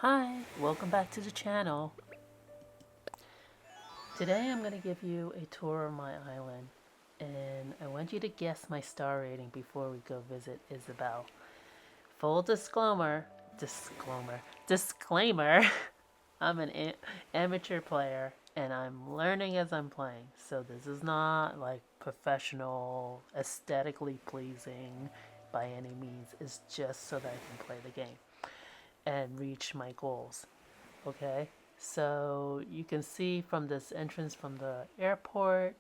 Hi, welcome back to the channel. Today I'm going to give you a tour of my island, and I want you to guess my star rating before we go visit Isabel. Full disclaimer, I'm an amateur player and I'm learning as I'm playing, so this is not like professional, aesthetically pleasing by any means. It's just so that I can play the game and reach my goals. Okay, so you can see from this entrance from the airport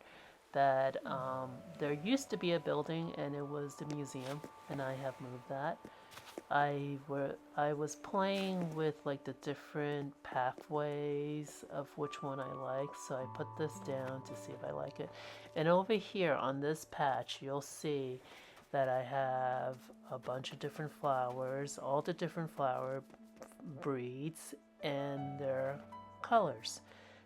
that there used to be a building and it was the museum, and I have moved that. I was playing with like the different pathways of which one I like, so I put this down to see if I like it. And over here on this patch you'll see that I have a bunch of different flowers, all the different flower breeds and their colors.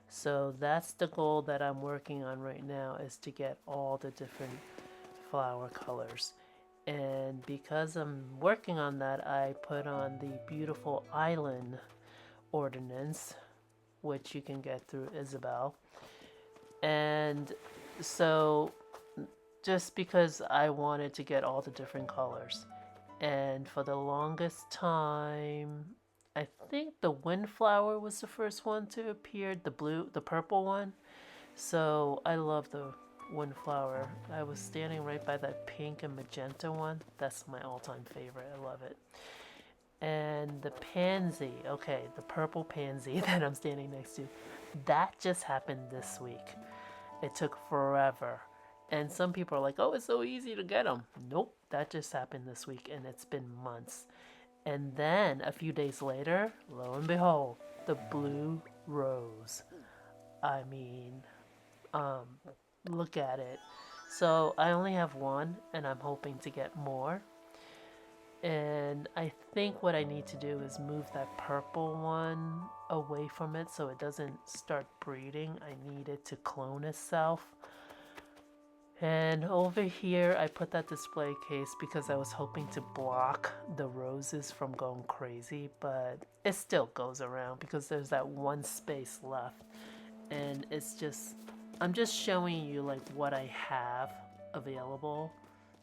So that's the goal that I'm working on right now, is to get all the different flower colors. And because I'm working on that, I put on the beautiful island ordinance, which you can get through Isabel. And so just because I wanted to get all the different colors. And for the longest time, I think the windflower was the first one to appear, the purple one. So I love the windflower. I was standing right by that pink and magenta one. That's my all-time favorite. I love it. And the pansy, okay, the purple pansy that I'm standing next to, that just happened this week. It took forever. And some people are like, oh, it's so easy to get them. Nope, that just happened this week and it's been months. And then a few days later, lo and behold, the blue rose. I mean, um, look at it. So I only have one and I'm hoping to get more. And I think what I need to do is move that purple one away from it so it doesn't start breeding. I need it to clone itself. And over here I put that display case because I was hoping to block the roses from going crazy, but it still goes around because there's that one space left. And I'm just showing you like what I have available,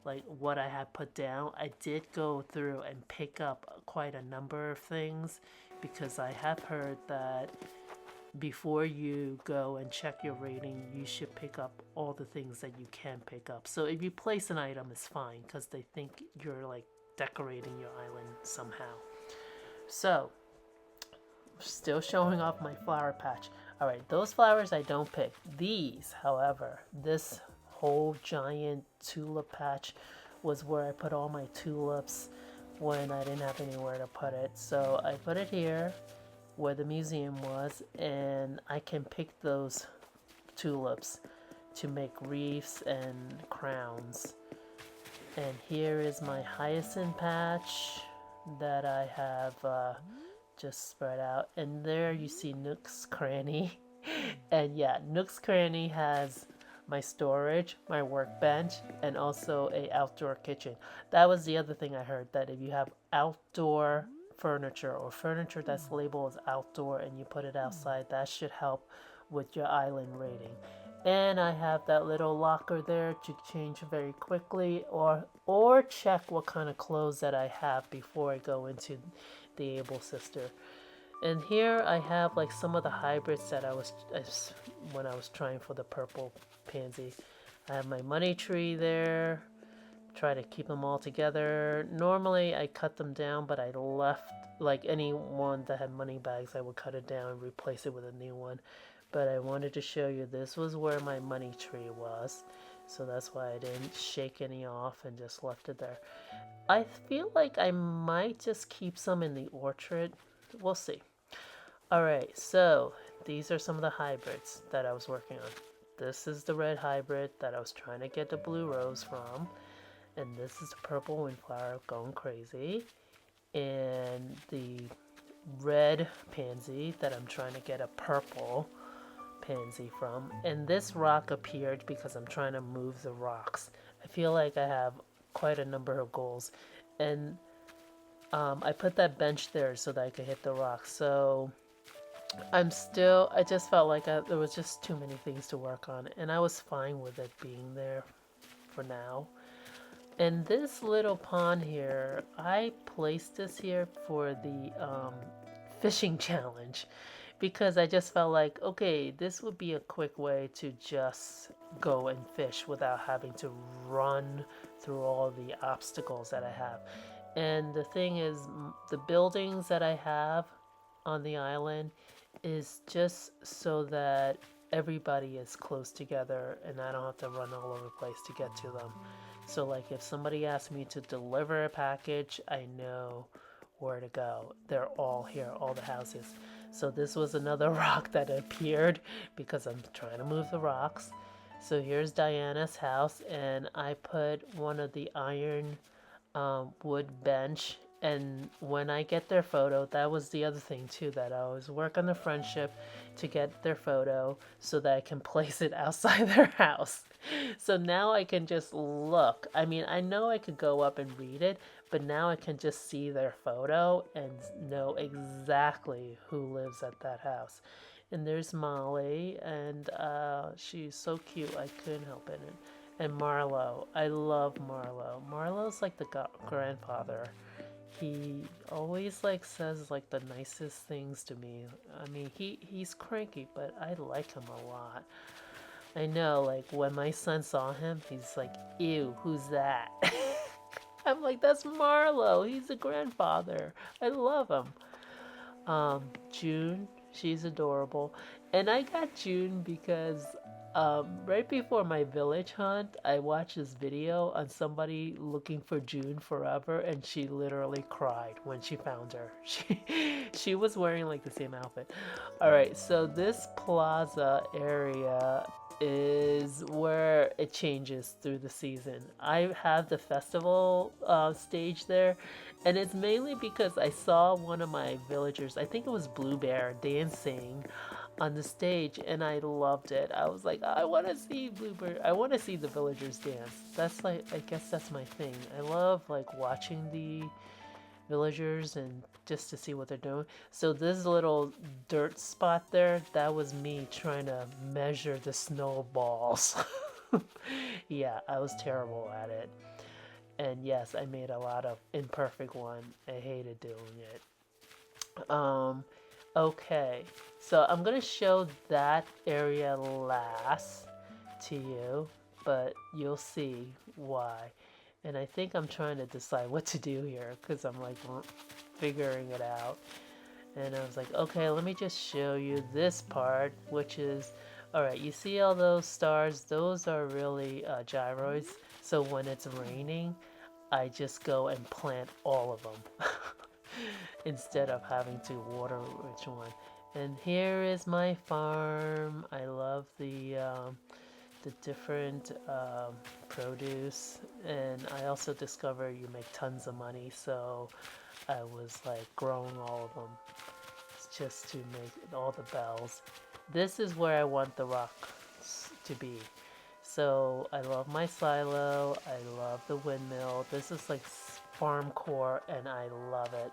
like what I have put down. I did go through and pick up quite a number of things because I have heard that before you go and check your rating, you should pick up all the things that you can pick up. So if you place an item, it's fine because they think you're like decorating your island somehow. So, still showing off my flower patch. Alright, those flowers I don't pick. These, however, this whole giant tulip patch was where I put all my tulips when I didn't have anywhere to put it. So I put it here where the museum was, and I can pick those tulips to make wreaths and crowns. And here is my hyacinth patch that I have just spread out, and there you see Nook's Cranny. And yeah, Nook's Cranny has my storage, my workbench, and also a outdoor kitchen. That was the other thing I heard, that if you have outdoor furniture or furniture that's labeled as outdoor and you put it outside, that should help with your island rating. And I have that little locker there to change very quickly, or check what kind of clothes that I have before I go into the Able Sister. And here I have like some of the hybrids that when I was trying for the purple pansy. I have my money tree there. Try to keep them all together. Normally I cut them down, but I left, like any one that had money bags, I would cut it down and replace it with a new one. But I wanted to show you this was where my money tree was. So that's why I didn't shake any off and just left it there. I feel like I might just keep some in the orchard. We'll see. Alright, so these are some of the hybrids that I was working on. This is the red hybrid that I was trying to get the blue rose from. And this is the purple windflower going crazy. And the red pansy that I'm trying to get a purple pansy from. And this rock appeared because I'm trying to move the rocks. I feel like I have quite a number of goals. And I put that bench there so that I could hit the rocks. So I just felt like there was just too many things to work on, and I was fine with it being there for now. And this little pond here, I placed this here for the fishing challenge because I just felt like, okay, this would be a quick way to just go and fish without having to run through all the obstacles that I have. And the thing is, the buildings that I have on the island is just so that everybody is close together and I don't have to run all over the place to get to them. So like if somebody asks me to deliver a package, I know where to go. They're all here, all the houses. So this was another rock that appeared because I'm trying to move the rocks. So here's Diana's house, and I put one of the iron wood bench. And when I get their photo, that was the other thing too, that I always work on the friendship to get their photo so that I can place it outside their house. So now I can just look. I mean, I know I could go up and read it, but now I can just see their photo and know exactly who lives at that house. And there's Molly, and she's so cute, I couldn't help it. And Marlo, I love Marlo. Marlo's like the grandfather. He always like says like the nicest things to me. I mean, he's cranky, but I like him a lot. I know, like when my son saw him, he's like, "Ew, who's that?" I'm like, "That's Marlo. He's a grandfather. I love him." June, she's adorable. And I got June because right before my village hunt, I watched this video on somebody looking for June forever, and she literally cried when she found her. She was wearing like the same outfit. All right, so this plaza area is where it changes through the season. I have the festival stage there, and it's mainly because I saw one of my villagers, I think it was Blue Bear, dancing on the stage, and I loved it. I was like, I want to see Bluebird. I want to see the villagers dance. That's like, I guess that's my thing. I love like watching the villagers and just to see what they're doing. So this little dirt spot there, that was me trying to measure the snowballs. Yeah, I was terrible at it. And yes, I made a lot of imperfect one. I hated doing it. Okay, so I'm gonna show that area last to you, but you'll see why. And I think I'm trying to decide what to do here because I'm like figuring it out. And I was like, okay, let me just show you this part, which is, all right, you see all those stars? Those are really gyroids. So when it's raining, I just go and plant all of them. Instead of having to water each one. And here is my farm. I love the different produce, and I also discovered you make tons of money. So I was like growing all of them just to make all the bells. This is where I want the rocks to be. So I love my silo. I love the windmill. This is like farm core, and I love it.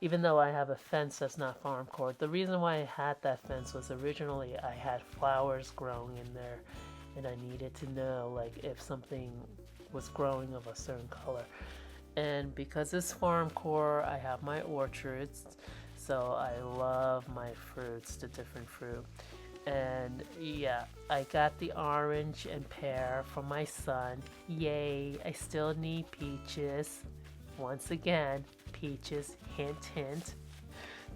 Even though I have a fence that's not farm core. The reason why I had that fence was originally I had flowers growing in there, and I needed to know like if something was growing of a certain color. And because it's farm core, I have my orchards, so I love my fruits, the different fruit. And yeah, I got the orange and pear from my son. Yay, I still need peaches. Once again, peaches, hint, hint.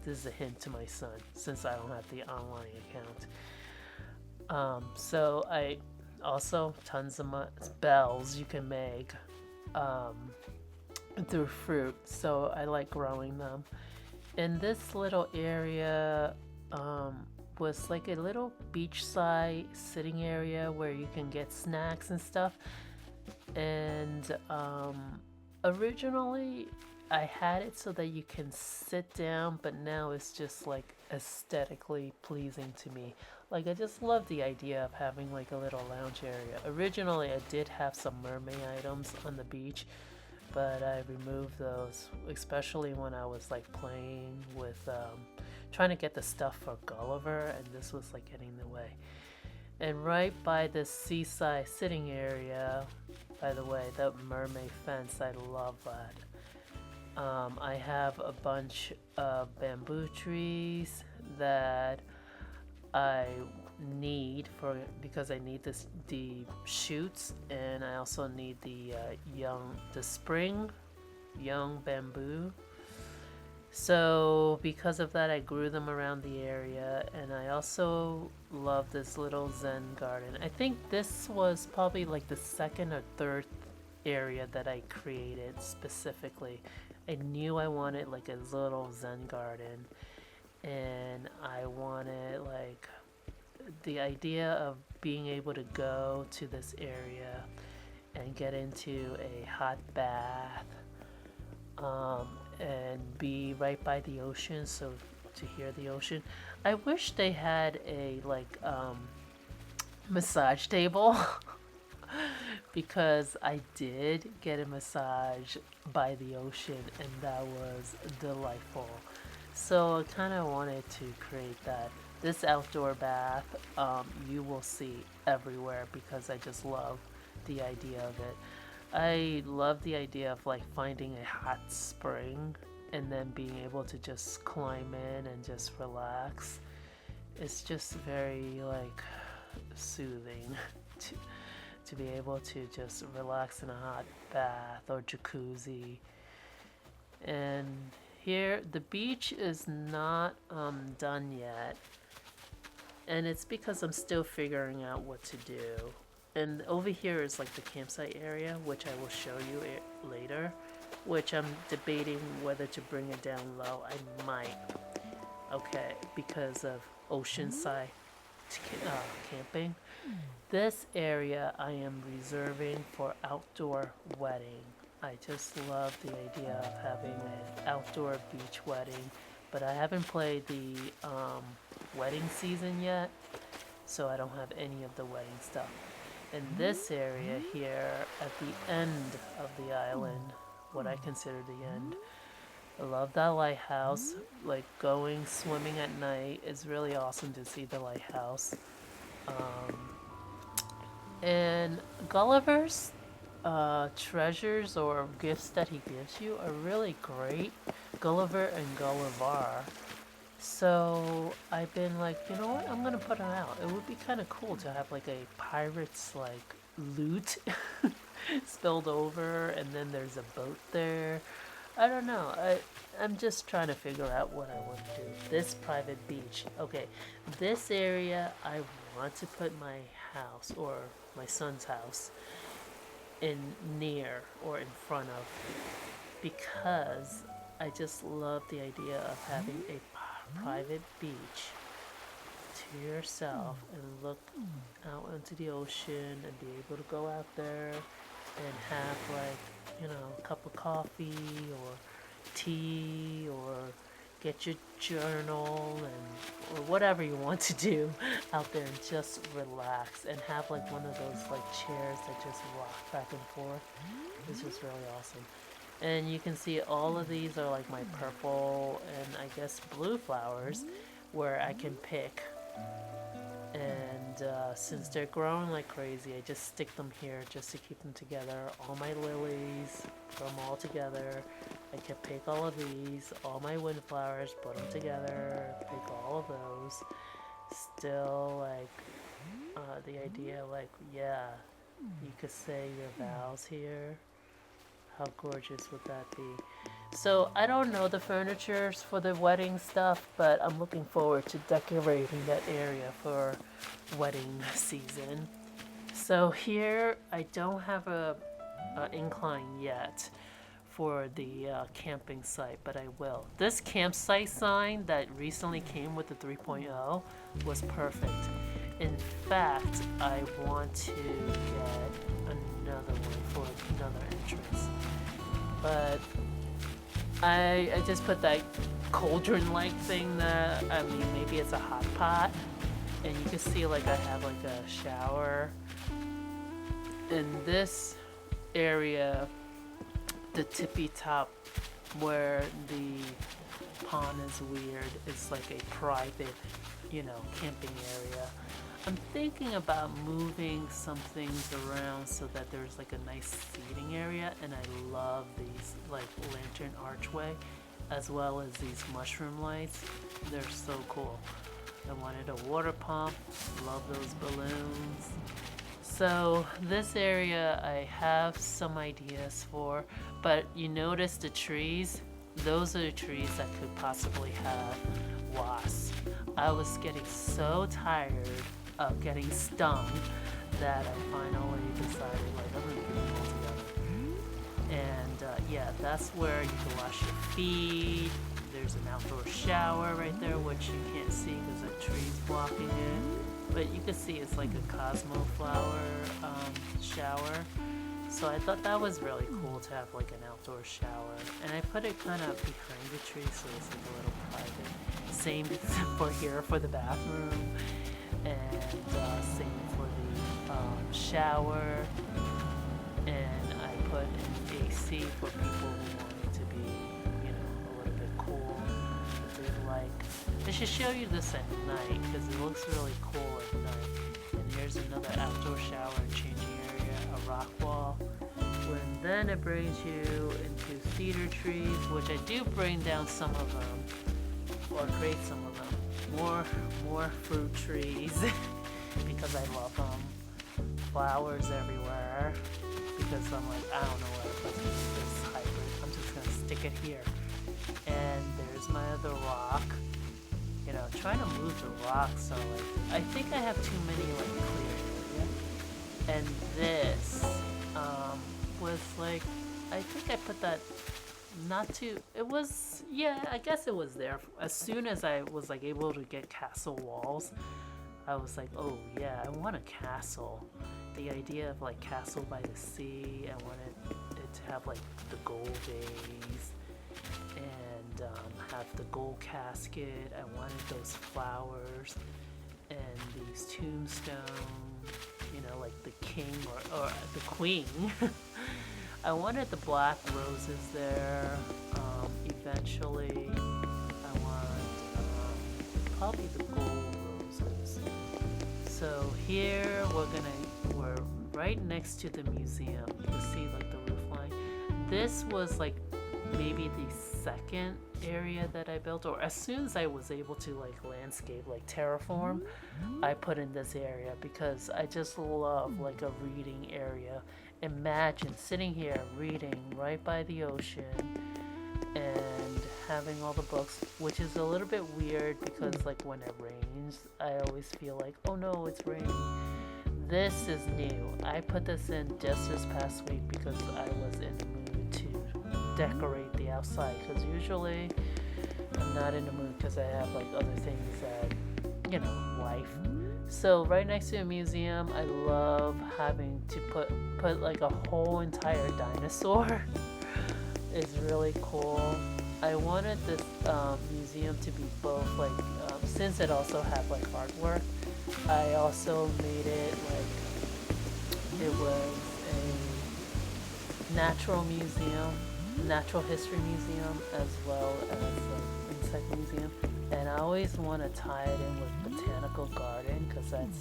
This is a hint to my son since I don't have the online account. So I also tons of bells you can make through fruit. So I like growing them. And this little area was like a little beachside sitting area where you can get snacks and stuff. And originally I had it so that you can sit down, but now it's just like aesthetically pleasing to me. Like I just love the idea of having like a little lounge area. Originally I did have some mermaid items on the beach, but I removed those, especially when I was like playing with trying to get the stuff for Gulliver, and this was like getting in the way. And right by this seaside sitting area, by the way, the mermaid fence, I love that. I have a bunch of bamboo trees that I need because I need the shoots, and I also need the spring young bamboo. So because of that, I grew them around the area, and I also love this little Zen garden. I think this was probably like the second or third area that I created specifically. I knew I wanted like a little Zen garden, and I wanted like the idea of being able to go to this area and get into a hot bath, and be right by the ocean, so to hear the ocean. I wish they had a like massage table because I did get a massage by the ocean, and that was delightful. So I kind of wanted to create that. This outdoor bath, you will see everywhere because I just love the idea of it. I love the idea of like finding a hot spring and then being able to just climb in and just relax. It's just very like soothing to be able to just relax in a hot bath or jacuzzi. And here the beach is not done yet, and it's because I'm still figuring out what to do. And over here is like the campsite area, which I will show you later, which I'm debating whether to bring it down low. I might, okay, because of oceanside camping. This area I am reserving for outdoor wedding. I just love the idea of having an outdoor beach wedding, but I haven't played the wedding season yet, so I don't have any of the wedding stuff. In this area here, at the end of the island, what I consider the end, I love that lighthouse. Like going swimming at night is really awesome to see the lighthouse. And Gulliver's treasures or gifts that he gives you are really great. Gulliver and Gulliver. So I've been like, you know what, I'm gonna put them out. It would be kind of cool to have like a pirate's like loot spilled over, and then there's a boat there. I don't know. I'm just trying to figure out what I want to do. This private beach. Okay, this area I want to put my house or my son's house in near or in front of, because I just love the idea of having a private beach to yourself and look out into the ocean and be able to go out there and have like, you know, a cup of coffee or tea, or get your journal and or whatever you want to do out there and just relax and have like one of those like chairs that just rock back and forth. It's just really awesome. And you can see all of these are like my purple and I guess blue flowers where I can pick. And since they're growing like crazy, I just stick them here just to keep them together. All my lilies, put them all together. I can pick all of these, all my windflowers, put them together, pick all of those. Still like the idea like, yeah, you could say your vows here. How gorgeous would that be? So I don't know the furnitures for the wedding stuff, but I'm looking forward to decorating that area for wedding season. So here I don't have a incline yet for the camping site, but I will. This campsite sign that recently came with the 3.0 was perfect. In fact, I want to get another one for another entrance. But I just put that cauldron-like thing that, I mean, maybe it's a hot pot. And you can see like I have like a shower. In this area, the tippy top where the pond is weird is like a private, camping area. I'm thinking about moving some things around so that there's like a nice seating area, and I love these like lantern archway as well as these mushroom lights. They're so cool. I wanted a water pump, love those balloons. So this area I have some ideas for, but you notice the trees? Those are the trees that could possibly have wasps. I was getting so tired of getting stung that I finally decided like I'm gonna get them all together. And yeah, that's where you can wash your feet. There's an outdoor shower right there, which you can't see because the tree's blocking it. But you can see it's like a Cosmo flower shower. So I thought that was really cool to have like an outdoor shower. And I put it kind of behind the tree so it's like a little private. Same for here for the bathroom. And same for the shower. And I put an AC for people who want it to be, a little bit cool. I should show you this at night because it looks really cool at night. And here's another outdoor shower and changing area, a rock wall. And then it brings you into cedar trees, which I do bring down some of them, or create some of them. More fruit trees because I love them. Flowers everywhere because I'm like, I don't know what I'm supposed to do with this hybrid. I'm just gonna stick it here. And there's my other rock. Trying to move the rock, so I think I have too many clear area. And this was I think I put that I guess it was there. As soon as I was able to get castle walls, I was like, oh yeah, I want a castle. The idea of castle by the sea, I wanted it to have the gold vase and have the gold casket. I wanted those flowers and these tombstones, like the king or the queen. I wanted the black roses there. Eventually, I want probably the gold roses. So here we're right next to the museum. You can see the roof line. This was maybe the second area that I built, or as soon as I was able to landscape, terraform, I put in this area because I just love a reading area. Imagine sitting here reading right by the ocean and having all the books, which is a little bit weird because when it rains, I always feel oh no, it's raining. This is new. I put this in just this past week because I was in the mood to decorate the outside, because usually I'm not in the mood because I have other things that, life. So right next to a museum, I love having to put a whole entire dinosaur. It's really cool. I wanted this museum to be both since it also had artwork, I also made it it was a natural history museum as well as insect museum. And I always want to tie it in with botanical garden because that's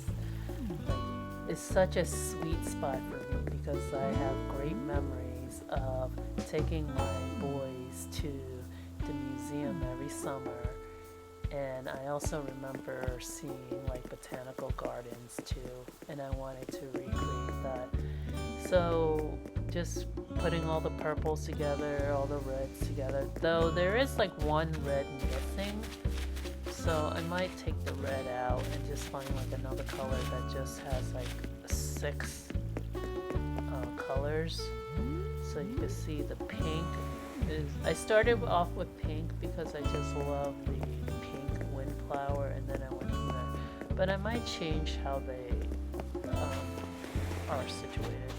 it's such a sweet spot for me because I have great memories of taking my boys to the museum every summer. And I also remember seeing botanical gardens too, and I wanted to recreate that. So just putting all the purples together, all the reds together, though there is one red missing, so I might take the red out and just find another color that just has 6 colors. So you can see the pink is, I started off with pink because I just love the pink windflower, and then I went from there. But I might change how they are situated.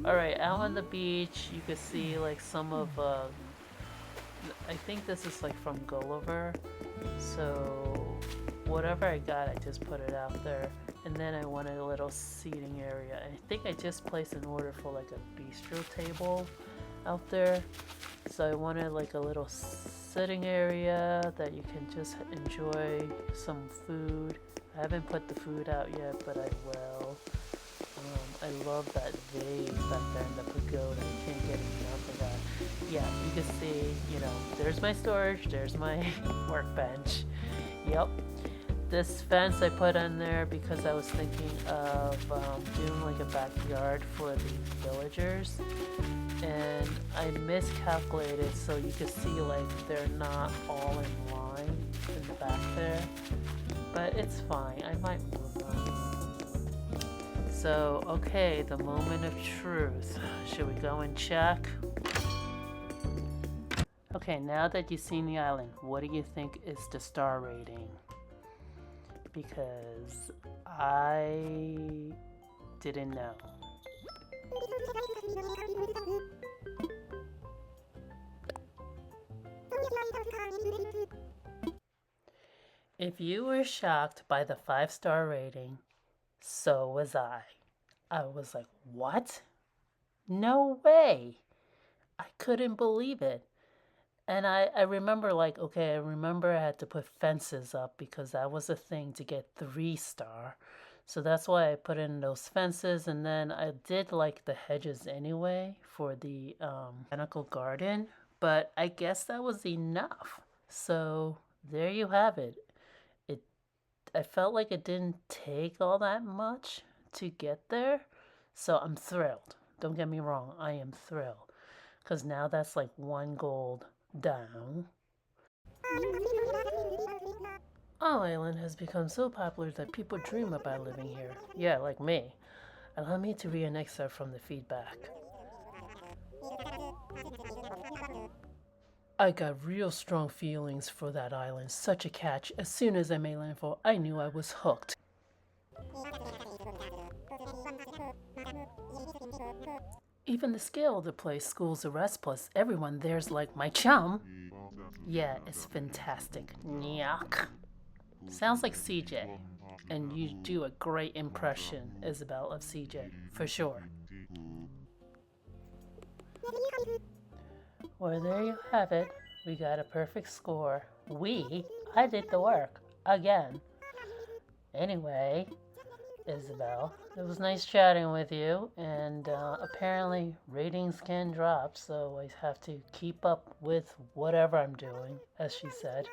Alright, out on the beach, you can see some of, I think this is from Gulliver. So whatever I got, I just put it out there. And then I wanted a little seating area. I think I just placed an order for a bistro table out there. So I wanted like a little sitting area that you can just enjoy some food. I haven't put the food out yet, but I will. I love that vase back there in the pagoda. I can't get enough of that. Yeah, you can see, there's my storage, there's my workbench. Yep. This fence I put in there because I was thinking of doing like a backyard for the villagers. And I miscalculated, so you can see like they're not all in line in the back there. But it's fine, I might move them. So, okay, the moment of truth. Should we go and check? Okay, now that you've seen the island, what do you think is the star rating? Because I didn't know. If you were shocked by the 5-star rating, so was I. I was like, what? No way! I couldn't believe it. And I remember I had to put fences up because that was a thing to get 3-star. So that's why I put in those fences, and then I did like the hedges anyway for the botanical garden. But I guess that was enough. So there you have it. I felt like it didn't take all that much to get there. So I'm thrilled. Don't get me wrong, I am thrilled. Because now that's like 1 gold down. Our island has become so popular that people dream about living here. Yeah, like me. Allow me to read an excerpt from the feedback. I got real strong feelings for that island. Such a catch. As soon as I made landfall, I knew I was hooked. Even the scale of the place schools the rest, plus everyone there's like my chum. Yeah, it's fantastic. Nyok. Sounds like CJ. And you do a great impression, Isabel, of CJ, for sure. Well, there you have it. We got a perfect score. I did the work. Again. Anyway, Isabel, it was nice chatting with you. And apparently ratings can drop, so I have to keep up with whatever I'm doing, as she said.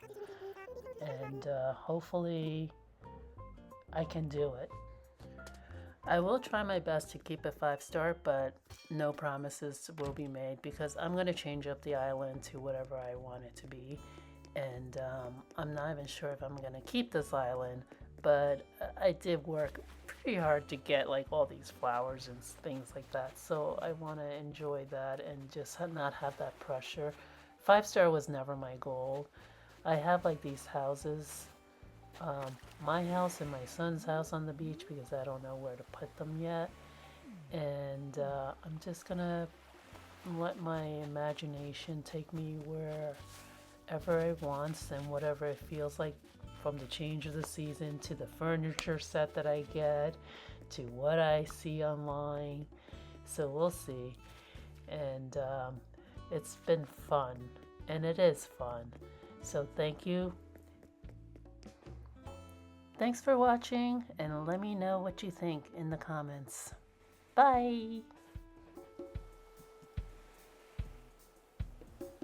And hopefully I can do it. I will try my best to keep it 5-star, but no promises will be made because I'm going to change up the island to whatever I want it to be. And I'm not even sure if I'm going to keep this island, but I did work pretty hard to get like all these flowers and things like that. So I want to enjoy that and just not have that pressure. 5-star was never my goal. I have like these houses. My house and my son's house on the beach because I don't know where to put them yet. And I'm just gonna let my imagination take me wherever it wants and whatever it feels like, from the change of the season to the furniture set that I get to what I see online. So we'll see. And it's been fun, and it is fun. So thank you. Thanks for watching, and let me know what you think in the comments. Bye!